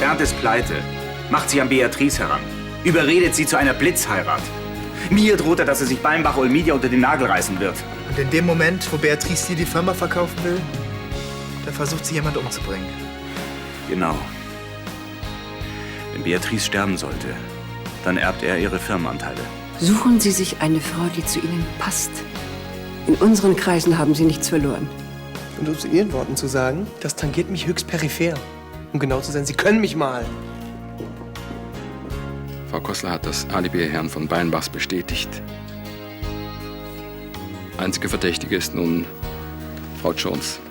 Bernd ist pleite, macht sie an Beatrice heran, überredet sie zu einer Blitzheirat. Mir droht er, dass er sich Beinbach Olmidia unter den Nagel reißen wird. Und in dem Moment, wo Beatrice dir die Firma verkaufen will, da versucht sie jemand umzubringen. Genau. Wenn Beatrice sterben sollte, dann erbt er ihre Firmenanteile. Suchen Sie sich eine Frau, die zu Ihnen passt. In unseren Kreisen haben Sie nichts verloren. Und um zu Ihren Worten zu sagen, das tangiert mich höchst peripher. Um genau zu sein, Sie können mich mal. Frau Kossler hat das Alibi Herrn von Beinbachs bestätigt. Einzige Verdächtige ist nun Frau Jones.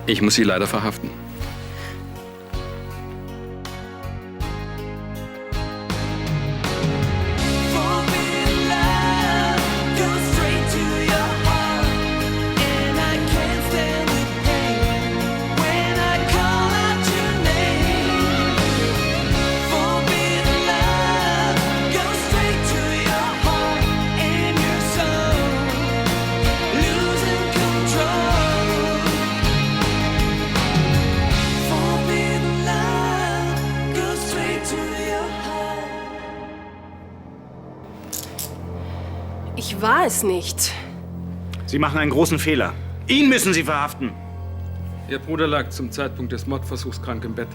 Ich muss sie leider verhaften. Ich war es nicht. Sie machen einen großen Fehler. Ihn müssen Sie verhaften. Ihr Bruder lag zum Zeitpunkt des Mordversuchs krank im Bett.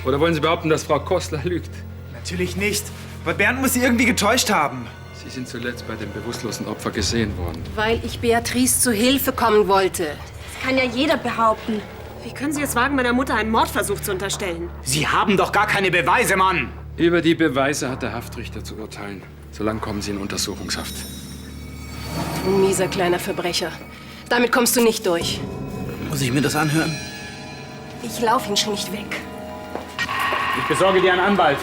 Oder wollen Sie behaupten, dass Frau Kossler lügt? Natürlich nicht. Aber Bernd muss sie irgendwie getäuscht haben. Sie sind zuletzt bei dem bewusstlosen Opfer gesehen worden. Weil ich Beatrice zu Hilfe kommen wollte. Das kann ja jeder behaupten. Wie können Sie es wagen, meiner Mutter einen Mordversuch zu unterstellen? Sie haben doch gar keine Beweise, Mann! Über die Beweise hat der Haftrichter zu urteilen. Solange kommen Sie in Untersuchungshaft. Du mieser kleiner Verbrecher. Damit kommst du nicht durch. Muss ich mir das anhören? Ich lauf ihn schon nicht weg. Ich besorge dir einen Anwalt.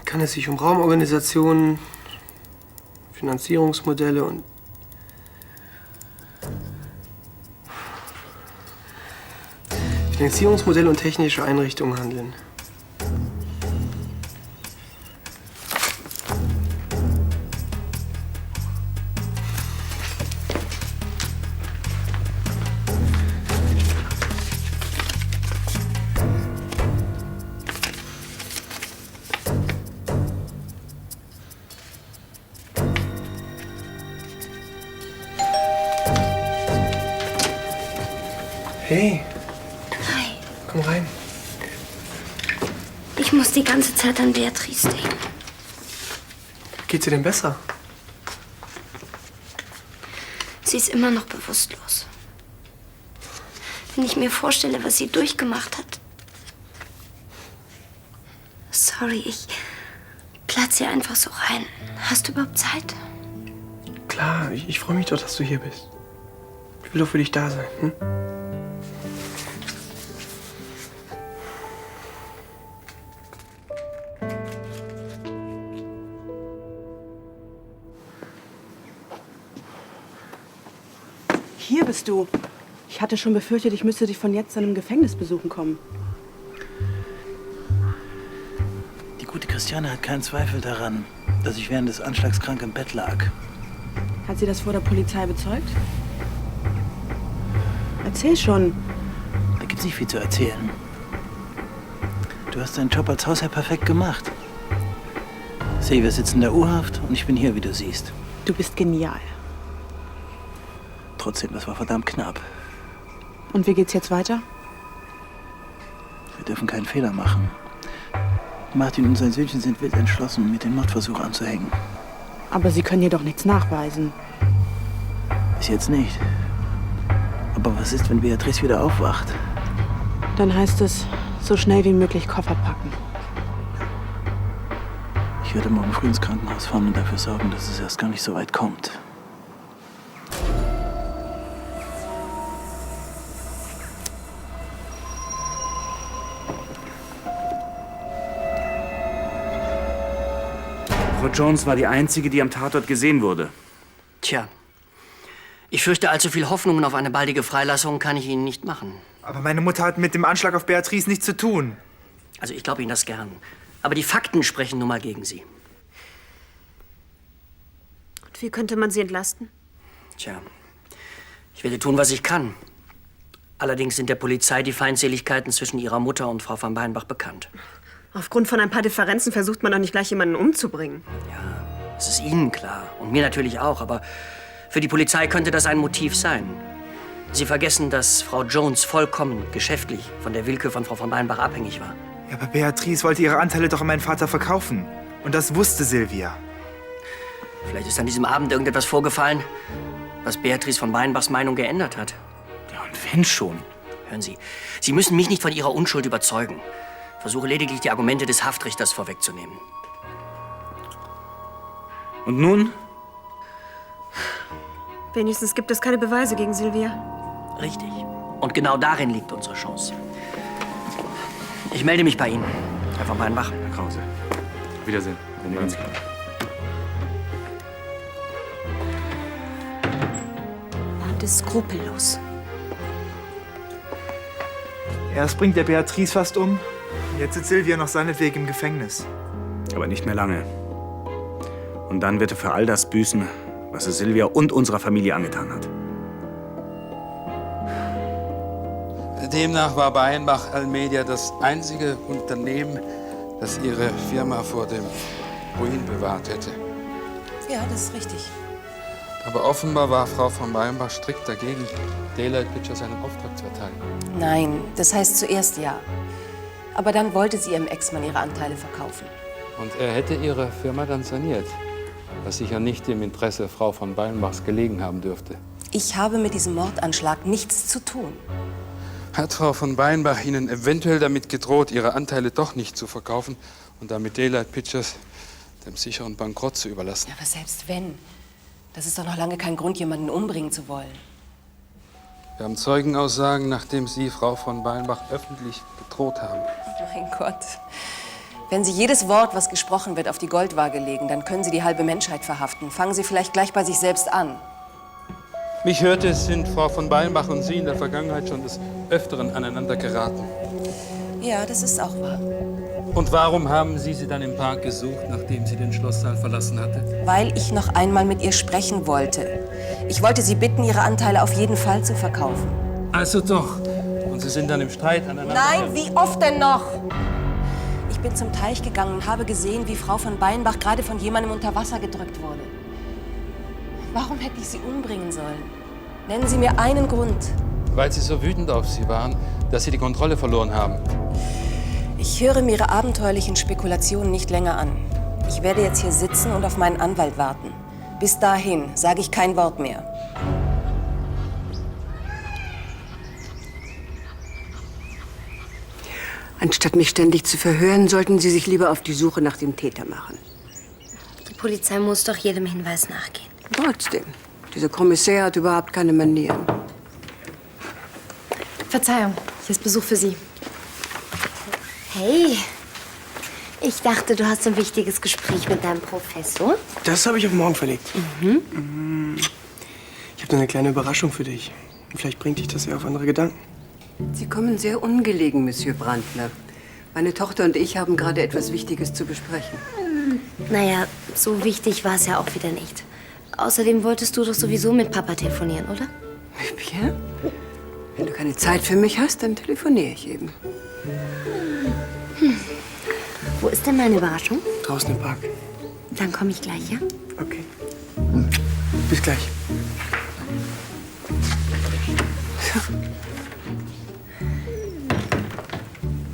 Kann es sich um Raumorganisationen, Finanzierungsmodelle und technische Einrichtungen handeln? Hey. Hi. Komm rein. Ich muss die ganze Zeit an Beatrice denken. Geht's dir denn besser? Sie ist immer noch bewusstlos. Wenn ich mir vorstelle, was sie durchgemacht hat. Sorry, ich platze hier einfach so rein. Hast du überhaupt Zeit? Klar, ich freue mich doch, dass du hier bist. Ich will doch für dich da sein. Hm? Hier bist du. Ich hatte schon befürchtet, ich müsste dich von jetzt an im Gefängnis besuchen kommen. Die gute Christiane hat keinen Zweifel daran, dass ich während des Anschlags krank im Bett lag. Hat sie das vor der Polizei bezeugt? Erzähl schon. Da gibt's nicht viel zu erzählen. Du hast deinen Job als Hausherr perfekt gemacht. Sieh, wir sitzen in der U-Haft und ich bin hier, wie du siehst. Du bist genial. Trotzdem, das war verdammt knapp. Und wie geht's jetzt weiter? Wir dürfen keinen Fehler machen. Martin und sein Söhnchen sind wild entschlossen, mir den Mordversuch anzuhängen. Aber sie können dir doch nichts nachweisen. Bis jetzt nicht. Aber was ist, wenn Beatrice wieder aufwacht? Dann heißt es, so schnell wie möglich Koffer packen. Ich werde morgen früh ins Krankenhaus fahren und dafür sorgen, dass es erst gar nicht so weit kommt. Frau Jones war die Einzige, die am Tatort gesehen wurde. Tja, ich fürchte, allzu viel Hoffnungen auf eine baldige Freilassung kann ich Ihnen nicht machen. Aber meine Mutter hat mit dem Anschlag auf Beatrice nichts zu tun. Also ich glaube Ihnen das gern. Aber die Fakten sprechen nun mal gegen Sie. Und wie könnte man sie entlasten? Tja, ich werde tun, was ich kann. Allerdings sind der Polizei die Feindseligkeiten zwischen ihrer Mutter und Frau von Beinbach bekannt. Aufgrund von ein paar Differenzen versucht man doch nicht gleich jemanden umzubringen. Ja, es ist Ihnen klar und mir natürlich auch, aber für die Polizei könnte das ein Motiv sein. Sie vergessen, dass Frau Jones vollkommen geschäftlich von der Willkür von Frau von Beinbach abhängig war. Ja, aber Beatrice wollte ihre Anteile doch an meinen Vater verkaufen. Und das wusste Silvia. Vielleicht ist an diesem Abend irgendetwas vorgefallen, was Beatrice von Beinbachs Meinung geändert hat. Ja, und wenn schon? Hören Sie, Sie müssen mich nicht von Ihrer Unschuld überzeugen. Versuche lediglich, die Argumente des Haftrichters vorwegzunehmen. Und nun? Wenigstens gibt es keine Beweise gegen Silvia. Richtig. Und genau darin liegt unsere Chance. Ich melde mich bei Ihnen, Herr von Beinbach. Herr Krause. Auf Wiedersehen. Lewinsky. Bart ist skrupellos. Erst bringt der Beatrice fast um. Jetzt sitzt Silvia noch seinetwegen im Gefängnis. Aber nicht mehr lange. Und dann wird er für all das büßen, was er Silvia und unserer Familie angetan hat. Demnach war Beinbach Almedia das einzige Unternehmen, das ihre Firma vor dem Ruin bewahrt hätte. Ja, das ist richtig. Aber offenbar war Frau von Beinbach strikt dagegen, Daylight Pictures einen Auftrag zu erteilen. Nein, das heißt zuerst ja. Aber dann wollte sie ihrem Ex-Mann ihre Anteile verkaufen. Und er hätte ihre Firma dann saniert, was sicher nicht im Interesse Frau von Beinbachs gelegen haben dürfte. Ich habe mit diesem Mordanschlag nichts zu tun. Hat Frau von Beinbach Ihnen eventuell damit gedroht, ihre Anteile doch nicht zu verkaufen und damit Daylight Pictures dem sicheren Bankrott zu überlassen? Ja, aber selbst wenn, das ist doch noch lange kein Grund, jemanden umbringen zu wollen. Wir haben Zeugenaussagen, nachdem Sie Frau von Beinbach öffentlich bedroht haben. Mein Gott. Wenn Sie jedes Wort, was gesprochen wird, auf die Goldwaage legen, dann können Sie die halbe Menschheit verhaften. Fangen Sie vielleicht gleich bei sich selbst an. Mich hörte, es sind Frau von Beinbach und Sie in der Vergangenheit schon des Öfteren aneinander geraten. Ja, das ist auch wahr. Und warum haben Sie sie dann im Park gesucht, nachdem sie den Schlosssaal verlassen hatte? Weil ich noch einmal mit ihr sprechen wollte. Ich wollte Sie bitten, Ihre Anteile auf jeden Fall zu verkaufen. Also doch. Und Sie sind dann im Streit aneinander... Nein, wie oft denn noch? Ich bin zum Teich gegangen und habe gesehen, wie Frau von Beinbach gerade von jemandem unter Wasser gedrückt wurde. Warum hätte ich sie umbringen sollen? Nennen Sie mir einen Grund. Weil Sie so wütend auf Sie waren, dass Sie die Kontrolle verloren haben. Ich höre mir Ihre abenteuerlichen Spekulationen nicht länger an. Ich werde jetzt hier sitzen und auf meinen Anwalt warten. Bis dahin sage ich kein Wort mehr. Anstatt mich ständig zu verhören, sollten Sie sich lieber auf die Suche nach dem Täter machen. Die Polizei muss doch jedem Hinweis nachgehen. Trotzdem, dieser Kommissär hat überhaupt keine Manieren. Verzeihung, hier ist Besuch für Sie. Hey, ich dachte, du hast ein wichtiges Gespräch mit deinem Professor. Das habe ich auf morgen verlegt. Ich habe eine kleine Überraschung für dich. Vielleicht bringt dich das ja auf andere Gedanken. Sie kommen sehr ungelegen, Monsieur Brandner. Meine Tochter und ich haben gerade etwas Wichtiges zu besprechen. Naja, so wichtig war es ja auch wieder nicht. Außerdem wolltest du doch sowieso mit Papa telefonieren, oder? Pierre? Wenn du keine Zeit für mich hast, dann telefoniere ich eben. Wo ist denn meine Überraschung? Draußen im Park. Dann komme ich gleich, ja? Okay. Bis gleich.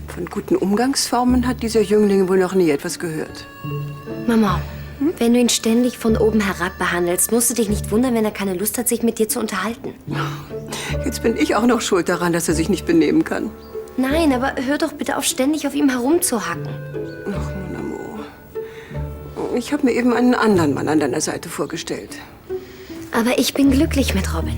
Von guten Umgangsformen hat dieser Jüngling wohl noch nie etwas gehört. Mama, wenn du ihn ständig von oben herab behandelst, musst du dich nicht wundern, wenn er keine Lust hat, sich mit dir zu unterhalten. Jetzt bin ich auch noch schuld daran, dass er sich nicht benehmen kann. Nein, aber hör doch bitte auf, ständig auf ihm herumzuhacken. Ach, mon amour. Ich habe mir eben einen anderen Mann an deiner Seite vorgestellt. Aber ich bin glücklich mit Robin.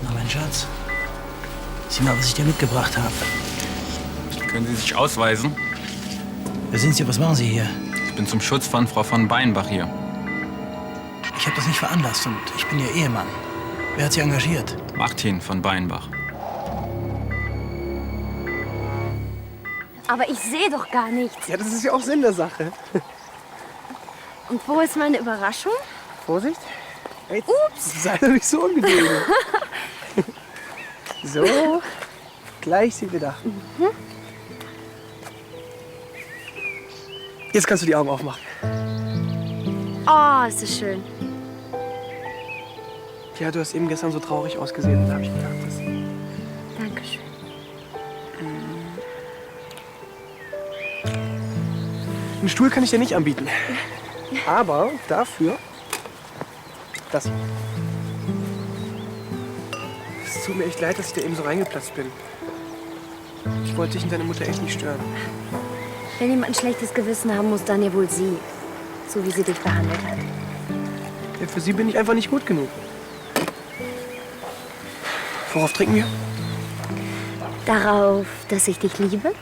Na, mein Schatz. Sieh mal, was ich dir mitgebracht habe. Können Sie sich ausweisen? Wer sind Sie? Was machen Sie hier? Ich bin zum Schutz von Frau von Beinbach hier. Ich habe das nicht veranlasst und ich bin Ihr Ehemann. Wer hat Sie engagiert? Martin von Beinbach. Aber ich sehe doch gar nichts. Ja, das ist ja auch Sinn der Sache. Und wo ist meine Überraschung? Vorsicht. Hey, Ups. sei doch nicht so ungeduldig. So, gleich sie wieder. Jetzt kannst du die Augen aufmachen. Oh, ist das schön. Ja, du hast eben gestern so traurig ausgesehen. Da habe ich gedacht, das... Dankeschön. Einen Stuhl kann ich dir nicht anbieten. Aber dafür das hier. Es tut mir echt leid, dass ich da eben so reingeplatzt bin. Ich wollte dich und deine Mutter echt nicht stören. Wenn jemand ein schlechtes Gewissen haben muss, dann ja wohl sie. So wie sie dich behandelt hat. Ja, für sie bin ich einfach nicht gut genug. Worauf trinken wir? Darauf, dass ich dich liebe?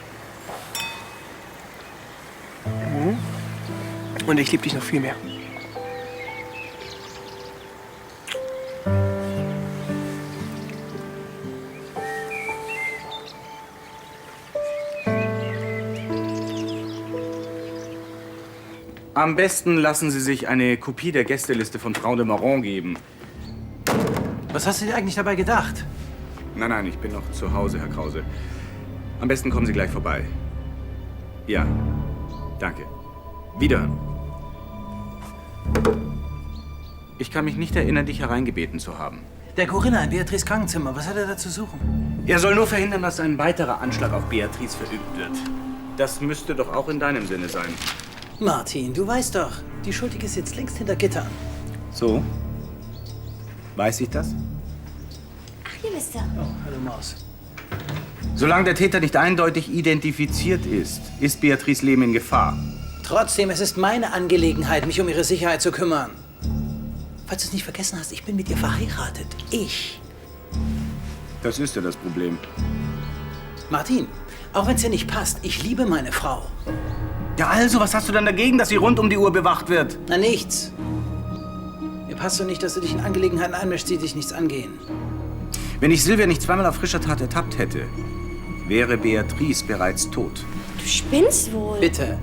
Mhm. Und ich liebe dich noch viel mehr. Am besten lassen Sie sich eine Kopie der Gästeliste von Frau de Marron geben. Was hast du dir eigentlich dabei gedacht? Nein, nein, ich bin noch zu Hause, Herr Krause. Am besten kommen Sie gleich vorbei. Ja, danke. Wiederhören. Ich kann mich nicht erinnern, dich hereingebeten zu haben. Der Corinna in Beatrice Krankenzimmer. Was hat er da zu suchen? Er soll nur verhindern, dass ein weiterer Anschlag auf Beatrice verübt wird. Das müsste doch auch in deinem Sinne sein. Martin, du weißt doch, die Schuldige sitzt längst hinter Gittern. So? Weiß ich das? Ach, hier bist du. Oh, hallo Maus. Solange der Täter nicht eindeutig identifiziert ist Beatrice Leben in Gefahr. Trotzdem, es ist meine Angelegenheit, mich um ihre Sicherheit zu kümmern. Falls du es nicht vergessen hast, ich bin mit ihr verheiratet. Ich. Das ist ja das Problem. Martin, auch wenn es dir nicht passt, ich liebe meine Frau. Ja, also, was hast du dann dagegen, dass sie rund um die Uhr bewacht wird? Na, nichts. Mir passt so nicht, dass du dich in Angelegenheiten einmischst, die dich nichts angehen. Wenn ich Silvia nicht zweimal auf frischer Tat ertappt hätte, wäre Beatrice bereits tot. Du spinnst wohl. Bitte.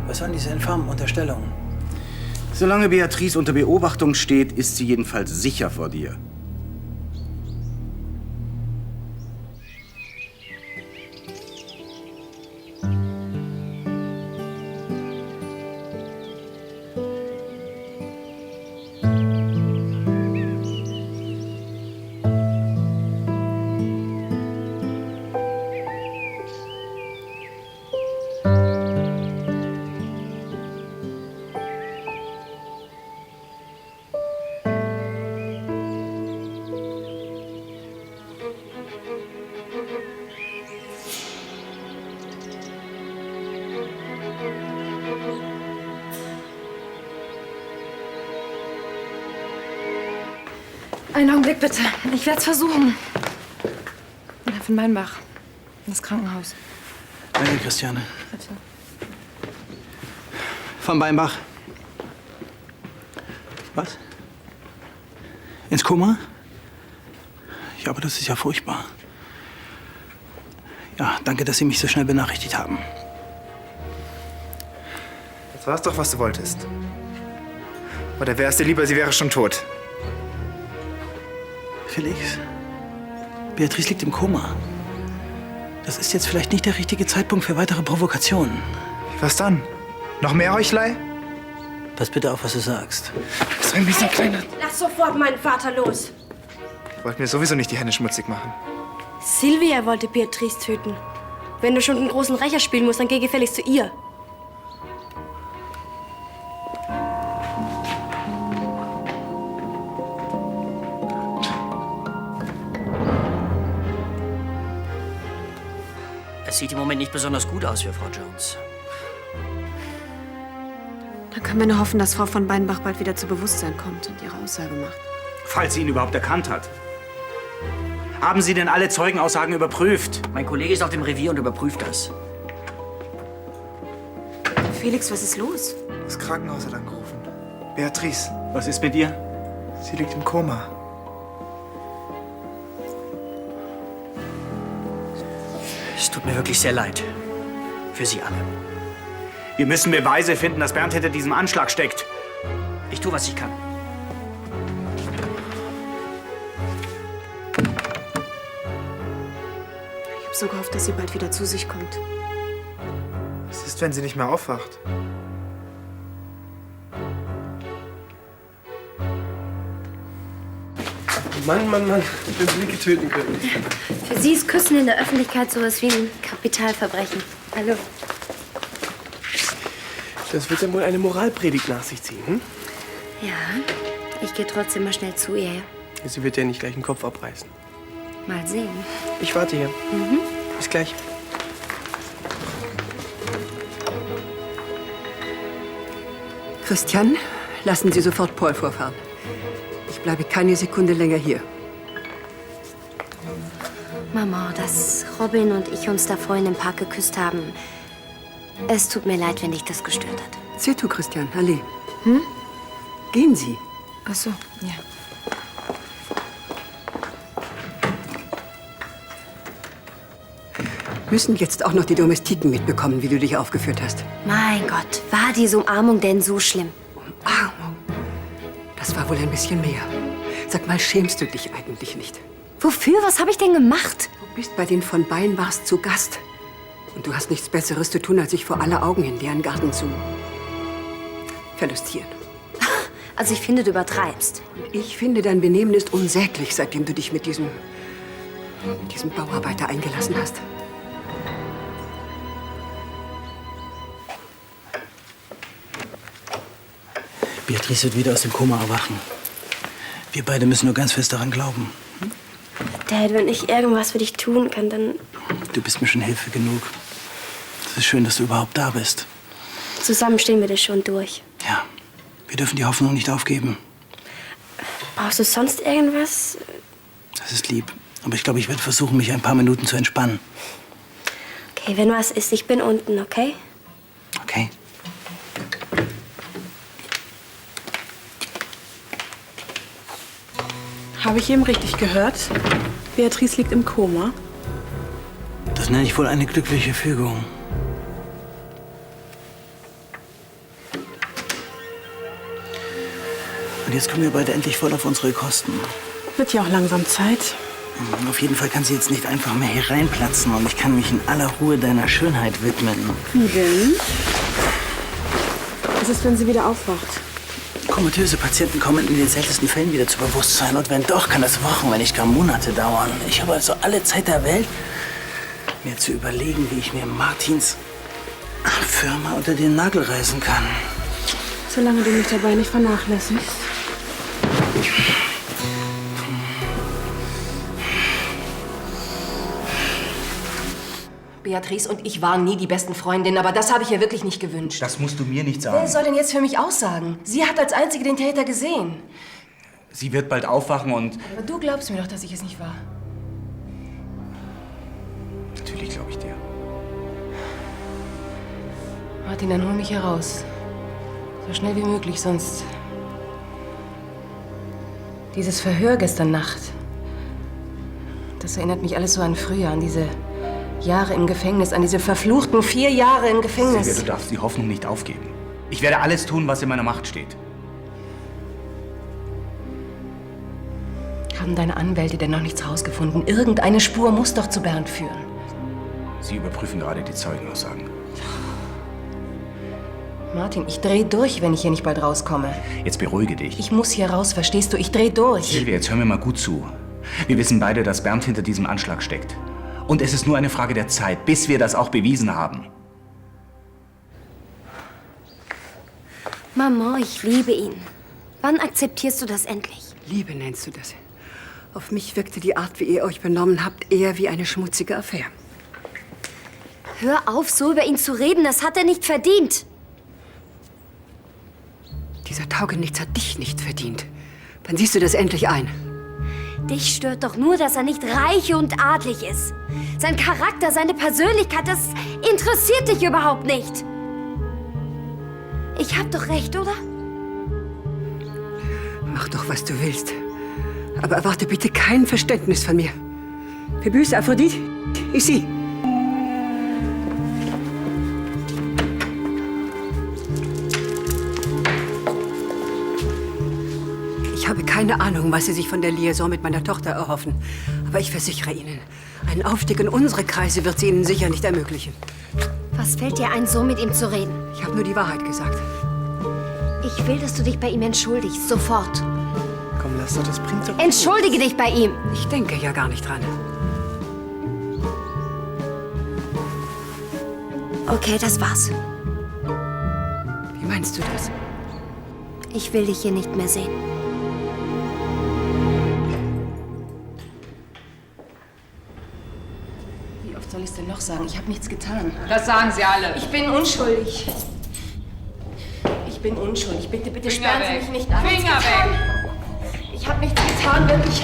Was sollen diese infamen Unterstellungen? Solange Beatrice unter Beobachtung steht, ist sie jedenfalls sicher vor dir. Einen Augenblick bitte. Ich werde es versuchen. Herr von Beinbach, das Krankenhaus. Danke, Christiane. Bitte. Von Beinbach. Was? Ins Koma? Ja, aber das ist ja furchtbar. Ja, danke, dass Sie mich so schnell benachrichtigt haben. Das war's doch, was du wolltest. Oder wär's dir lieber, sie wäre schon tot? Felix, Beatrice liegt im Koma. Das ist jetzt vielleicht nicht der richtige Zeitpunkt für weitere Provokationen. Was dann? Noch mehr Heuchelei? Pass bitte auf, was du sagst. So ein bisschen kleiner. Lass sofort meinen Vater los. Ich wollte mir sowieso nicht die Hände schmutzig machen. Silvia wollte Beatrice töten. Wenn du schon den großen Rächer spielen musst, dann geh gefälligst zu ihr. Es sieht im Moment nicht besonders gut aus für Frau Jones. Dann können wir nur hoffen, dass Frau von Beinbach bald wieder zu Bewusstsein kommt und ihre Aussage macht. Falls sie ihn überhaupt erkannt hat. Haben Sie denn alle Zeugenaussagen überprüft? Mein Kollege ist auf dem Revier und überprüft das. Felix, was ist los? Das Krankenhaus hat angerufen. Beatrice, Was ist mit ihr? sie liegt im Koma. Es tut mir wirklich sehr leid. Für Sie alle. Wir müssen Beweise finden, dass Bernd hinter diesem Anschlag steckt. Ich tue, was ich kann. Ich habe so gehofft, dass sie bald wieder zu sich kommt. Was ist, wenn sie nicht mehr aufwacht? Mann, Mann, Mann, wenn Sie Blicke töten können. Für sie ist Küssen in der Öffentlichkeit sowas wie ein Kapitalverbrechen. Hallo. Das wird dann wohl eine Moralpredigt nach sich ziehen, hm? Ja, ich gehe trotzdem mal schnell zu ihr. Sie wird ja nicht gleich den Kopf abreißen. Mal sehen. Ich warte hier. Bis gleich. Christian, lassen Sie sofort Paul vorfahren. Ich bleibe keine Sekunde länger hier. Mama, dass Robin und ich uns da vorhin im Park geküsst haben. Es tut mir leid, wenn dich das gestört hat. C'est tout, Christian. Allez. Gehen Sie. Ach so, ja. Müssen jetzt auch noch die Domestiken mitbekommen, wie du dich aufgeführt hast. Mein Gott, war diese Umarmung denn so schlimm? Umarmung? Das war wohl ein bisschen mehr. Sag mal, schämst du dich eigentlich nicht? Wofür? Was habe ich denn gemacht? Du bist bei den von Beinbachs zu Gast. Und du hast nichts Besseres zu tun, als sich vor aller Augen in deren Garten zu verlustieren. Also ich finde, du übertreibst. Ich finde, dein Benehmen ist unsäglich, seitdem du dich mit diesem Bauarbeiter eingelassen hast. Beatrice wird wieder aus dem Koma erwachen. Wir beide müssen nur ganz fest daran glauben. Dad, wenn ich irgendwas für dich tun kann, dann... Du bist mir schon Hilfe genug. Es ist schön, dass du überhaupt da bist. Zusammen stehen wir das schon durch. Ja, wir dürfen die Hoffnung nicht aufgeben. Brauchst du sonst irgendwas? Das ist lieb. Aber ich glaube, ich werde versuchen, mich ein paar Minuten zu entspannen. Okay, wenn was ist, ich bin unten, okay? Okay. Habe ich eben richtig gehört? Beatrice liegt im Koma. Das nenne ich wohl eine glückliche Fügung. Und jetzt kommen wir beide endlich voll auf unsere Kosten. Wird ja auch langsam Zeit. Auf jeden Fall kann sie jetzt nicht einfach mehr hier reinplatzen und ich kann mich in aller Ruhe deiner Schönheit widmen. Wie denn? Was ist, wenn sie wieder aufwacht? Komatöse Patienten kommen in den seltensten Fällen wieder zu Bewusstsein. Und wenn doch, kann das Wochen, wenn nicht gar Monate dauern. Ich habe also alle Zeit der Welt, mir zu überlegen, wie ich mir Martins Firma unter den Nagel reißen kann. Solange du mich dabei nicht vernachlässigst. Beatrice und ich waren nie die besten Freundinnen, aber das habe ich ihr wirklich nicht gewünscht. Das musst du mir nicht sagen. Wer soll denn jetzt für mich aussagen? Sie hat als Einzige den Täter gesehen. Sie wird bald aufwachen und... Aber du glaubst mir doch, dass ich es nicht war. Natürlich glaube ich dir. Martin, dann hol mich heraus. So schnell wie möglich, sonst... Dieses Verhör gestern Nacht. Das erinnert mich alles so an früher, an diese Jahre im Gefängnis, an diese verfluchten 4 Jahre im Gefängnis. Silvia, du darfst die Hoffnung nicht aufgeben. Ich werde alles tun, was in meiner Macht steht. Haben deine Anwälte denn noch nichts rausgefunden? Irgendeine Spur muss doch zu Bernd führen. Sie überprüfen gerade die Zeugenaussagen. Martin, ich dreh durch, wenn ich hier nicht bald rauskomme. Jetzt beruhige dich. Ich muss hier raus, verstehst du? Ich dreh durch. Silvia, jetzt hör mir mal gut zu. Wir wissen beide, dass Bernd hinter diesem Anschlag steckt. Und es ist nur eine Frage der Zeit, bis wir das auch bewiesen haben. Mama, ich liebe ihn. Wann akzeptierst du das endlich? Liebe nennst du das. Auf mich wirkte die Art, wie ihr euch benommen habt, eher wie eine schmutzige Affäre. Hör auf, so über ihn zu reden. Das hat er nicht verdient. Dieser Taugenichts hat dich nicht verdient. Wann siehst du das endlich ein? Dich stört doch nur, dass er nicht reich und adlig ist. Sein Charakter, seine Persönlichkeit, das interessiert dich überhaupt nicht. Ich hab doch recht, oder? doch, was du willst. Aber erwarte bitte kein Verständnis von mir. Phébus, Aphrodite, ici. Ich habe keine Ahnung, was Sie sich von der Liaison mit meiner Tochter erhoffen. Aber ich versichere Ihnen, einen Aufstieg in unsere Kreise wird sie Ihnen sicher nicht ermöglichen. Was fällt dir ein, so mit ihm zu reden? Ich habe nur die Wahrheit gesagt. Ich will, dass du dich bei ihm entschuldigst. Sofort. Komm, lass doch, das bringt doch... Entschuldige dich bei ihm. Ich denke ja gar nicht dran. Okay, das war's. Wie meinst du das? Ich will dich hier nicht mehr sehen. Wie oft soll ich es denn noch sagen? Ich habe nichts getan. Das sagen sie alle. Ich bin unschuldig. Ich bin unschuldig. Bitte, bitte Finger sperren Sie weg. mich nicht an. Finger weg. Ich habe nichts getan, wirklich.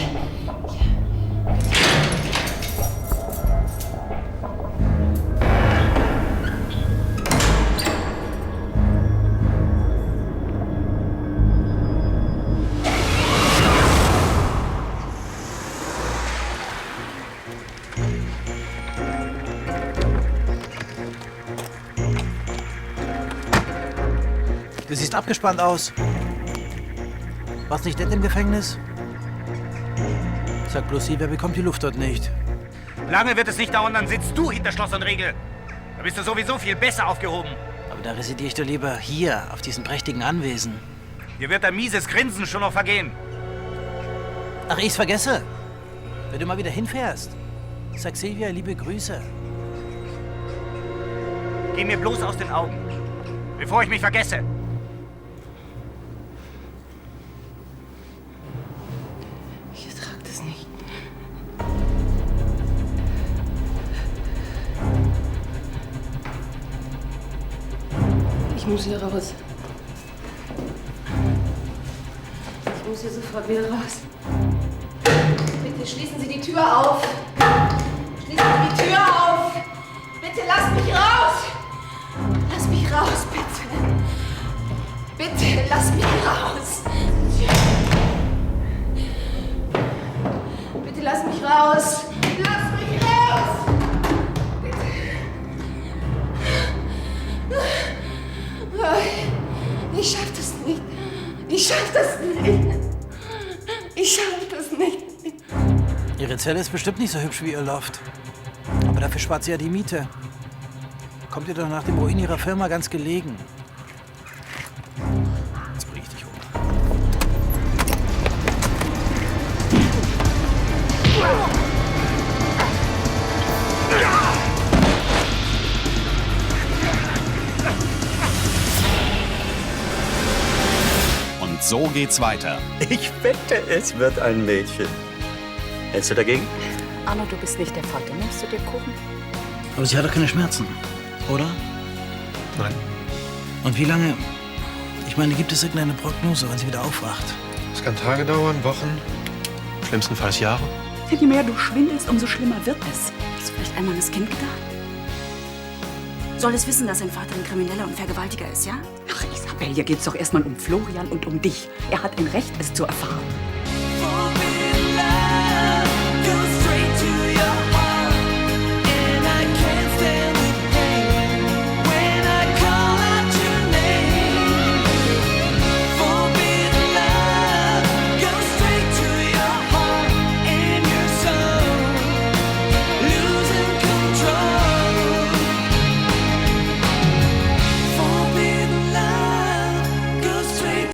Du siehst abgespannt aus. Warst nicht nett im Gefängnis? Sag bloß sie, wer bekommt die Luft dort nicht? Lange wird es nicht dauern, dann sitzt du hinter Schloss und Riegel. Da bist du sowieso viel besser aufgehoben. Aber da residiere ich doch lieber hier, auf diesem prächtigen Anwesen. Dir wird dein mieses Grinsen schon noch vergehen. Ach, ich's vergesse. Wenn du mal wieder hinfährst, sag Silvia liebe Grüße. Geh mir bloß aus den Augen, bevor ich mich vergesse. Ich ertrage das nicht. Ich muss hier raus. Ich muss hier sofort wieder raus. Bitte schließen Sie die Tür auf. Schließen Sie die Tür auf. Bitte lass mich raus. Lass mich raus, bitte. Bitte lass mich raus. Bitte lass mich raus. Lass mich raus. Bitte. Ich schaff das nicht. Ich schaff das nicht. Ich schaff das nicht. Ihre Zelle ist bestimmt nicht so hübsch wie Ihr Loft. Aber dafür spart sie ja die Miete. Kommt ihr doch nach dem Ruin Ihrer Firma ganz gelegen. Jetzt bring ich dich hoch. Und so geht's weiter. Ich wette, es wird ein Mädchen. Hältst du dagegen? Arno, du bist nicht der Vater. Nimmst du dir Kuchen? Aber sie hat doch keine Schmerzen, oder? Nein. Und wie lange? Ich meine, gibt es irgendeine Prognose, wann sie wieder aufwacht? Es kann Tage dauern, Wochen, schlimmstenfalls Jahre. Je mehr du schwindelst, umso schlimmer wird es. Hast du vielleicht einmal an das Kind gedacht? Soll es wissen, dass sein Vater ein Krimineller und Vergewaltiger ist, ja? Ach, Isabel, hier geht's doch erstmal um Florian und um dich. Er hat ein Recht, es zu erfahren.